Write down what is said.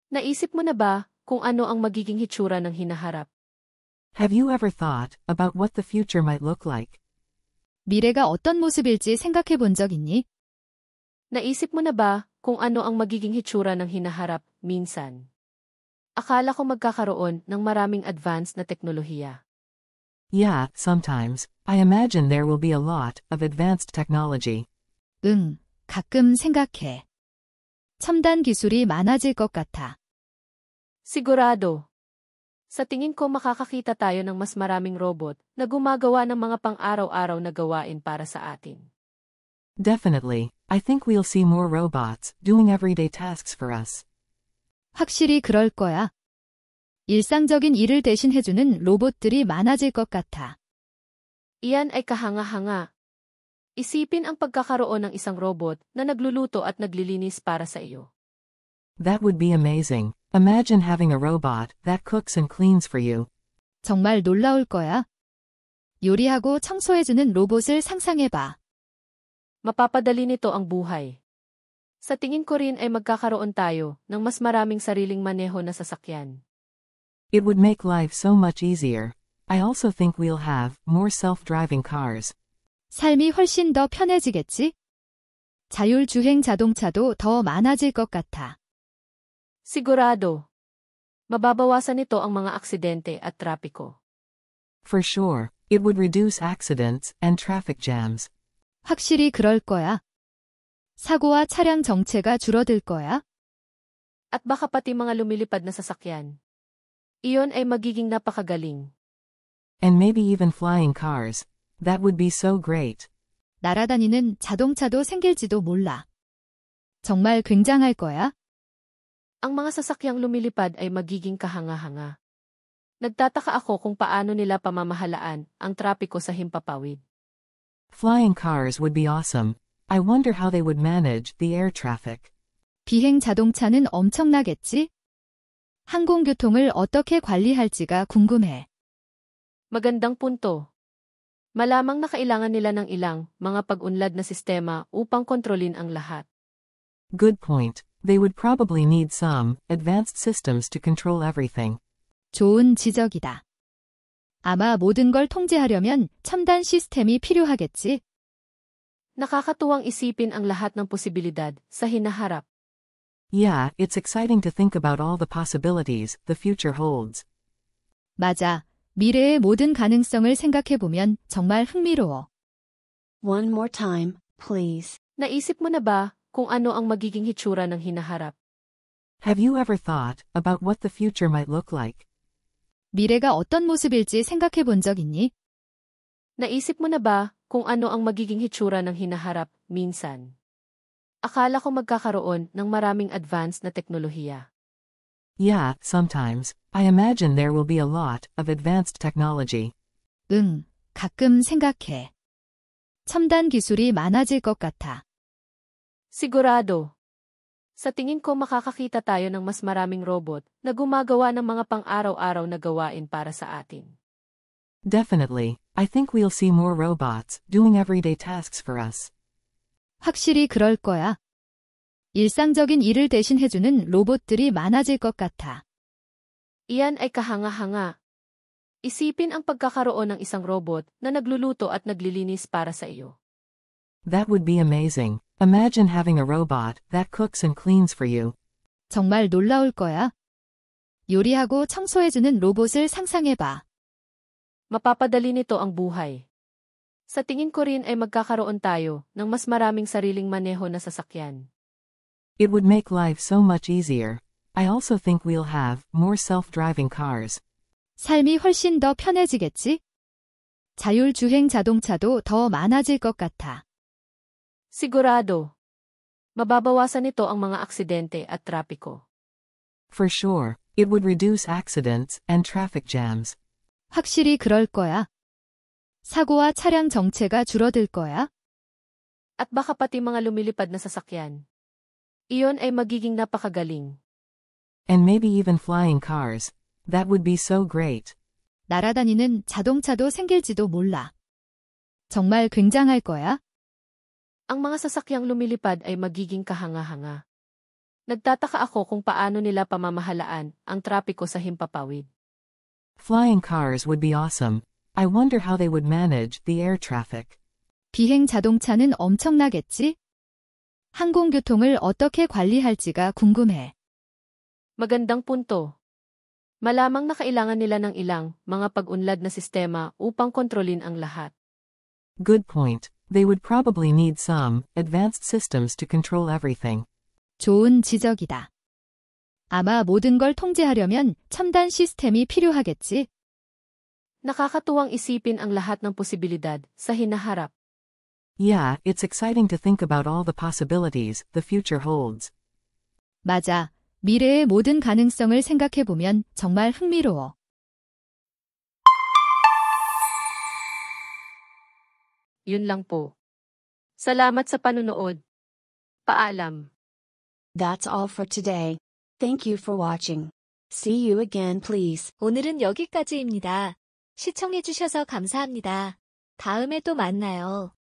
Naisip mo na ba kung ano ang magiging hitsura ng hinaharap? Have you ever thought about what the future might look like? 미래가 어떤 모습일지 생각해 본 적 있니? Naisip mo na ba kung ano ang magiging hitsura ng hinaharap minsan? Akala ko magkakaroon ng maraming advanced na teknolohiya. Yeah, sometimes, I imagine there will be a lot of advanced technology. 응, 가끔 생각해. 첨단 기술이 많아질 것 같아. Sigurado. Sa tingin ko makakakita tayo ng mas maraming robot na gumagawa ng mga pang-araw-araw na gawain para sa atin. Definitely, I think we'll see more robots doing everyday tasks for us. 확실히 그럴 거야. 일상적인 일을 대신해주는 로봇들이 많아질 것 같아. Iyan ay kahanga-hanga. Isipin ang pagkakaroon ng isang robot na nagluluto at naglilinis para sa iyo. That would be amazing. Imagine having a robot that cooks and cleans for you. 정말 놀라울 거야. 요리하고 청소해주는 로봇을 상상해봐. Mapapadali nito ang buhay. Sa tingin ko rin ay magkakaroon tayo ng mas maraming sariling maneho na sasakyan. It would make life so much easier. I also think we'll have more self-driving cars. 삶이 훨씬 더 편해지겠지? 자율주행 자동차도 더 많아질 것 같아. Sigurado. Mababawasan nito ang mga aksidente at trapiko. For sure, it would reduce accidents and traffic jams. 확실히 그럴 거야. 사고와 차량 정체가 줄어들 거야. At baka pati mga lumilipad na sasakyan. Iyon ay magiging napakagaling. And maybe even flying cars. That would be so great. 날아다니는 자동차도 생길지도 몰라. 정말 굉장할 거야. Ang mga sasakyang lumilipad ay magiging kahanga-hanga. Nagtataka ako kung paano nila pamamahalaan ang trapiko sa himpapawid. Flying cars would be awesome. I wonder how they would manage the air traffic. 비행 자동차는 엄청나겠지? 항공교통을 어떻게 관리할지가 궁금해. Magandang punto. Malamang na kailangan nila ng ilang mga pag-unlad na sistema upang kontrolin ang lahat. Good point. They would probably need some advanced systems to control everything. 좋은 지적이다. 아마 모든 걸 통제하려면 첨단 시스템이 필요하겠지? Nakakatuwang isipin ang lahat ng posibilidad sa hinaharap. Yeah, it's exciting to think about all the possibilities the future holds. 맞아. 미래의 모든 가능성을 생각해보면 정말 흥미로워. One more time, please. Naisip mo na ba kung ano ang magiging hitsura ng hinaharap? Have you ever thought about what the future might look like? 미래가 어떤 모습일지 생각해 본 적 있니? Naisip mo na ba kung ano ang magiging hitsura ng hinaharap minsan? Akala ko magkakaroon ng maraming advanced na teknolohiya. Yeah, sometimes, I imagine there will be a lot of advanced technology. 응, 가끔 생각해. 첨단 기술이 많아질 것 같아. Sigurado. Sa tingin ko makakakita tayo ng mas maraming robot na gumagawa ng mga pang-araw-araw na gawain para sa atin. Definitely, I think we'll see more robots doing everyday tasks for us. 확실히 그럴 거야. 일상적인 일을 대신해주는 로봇들이 많아질 것 같아. Iyan ay kahanga-hanga. Isipin ang pagkakaroon ng isang robot na nagluluto at naglilinis para sa iyo. That would be amazing. Imagine having a robot that cooks and cleans for you. 정말 놀라울 거야. 요리하고 청소해주는 로봇을 상상해봐. Mapapadali nito ang buhay. Sa tingin ko rin ay magkakaroon tayo ng mas maraming sariling maneho na sasakyan. It would make life so much easier. I also think we'll have more self-driving cars. 삶이 훨씬 더 편해지겠지? 자율주행 자동차도 더 많아질 것 같아. Sigurado. Mababawasan nito ang mga aksidente at trapiko. For sure, it would reduce accidents and traffic jams. 확실히 그럴 거야. 사고와 차량 정체가 줄어들 거야. At baka pati mga lumilipad na sasakyan. Iyon ay magiging napakagaling. And maybe even flying cars. That would be so great. 날아다니는 자동차도 생길지도 몰라. 정말 굉장할 거야. Ang mga sasakyang lumilipad ay magiging kahanga-hanga. Nagtataka ako kung paano nila pamamahalaan ang trapiko sa himpapawid. Flying cars would be awesome. I wonder how they would manage the air traffic. 비행 자동차는 엄청나겠지? 항공교통을 어떻게 관리할지가 궁금해. Magandang punto. Malamang na kailangan nila ng ilang mga pag-unlad na sistema upang kontrolin ang lahat. Good point. They would probably need some advanced systems to control everything. 좋은 지적이다. 아마 모든 걸 통제하려면 첨단 시스템이 필요하겠지? Nakakatuwang isipin ang lahat ng posibilidad sa hinaharap. Yeah, it's exciting to think about all the possibilities the future holds. 맞아. 미래의 모든 가능성을 생각해보면 정말 흥미로워. Yun lang po. Salamat sa panunood. Paalam. That's all for today. Thank you for watching. See you again, please. 오늘은 여기까지입니다. 시청해주셔서 감사합니다. 다음에 또 만나요.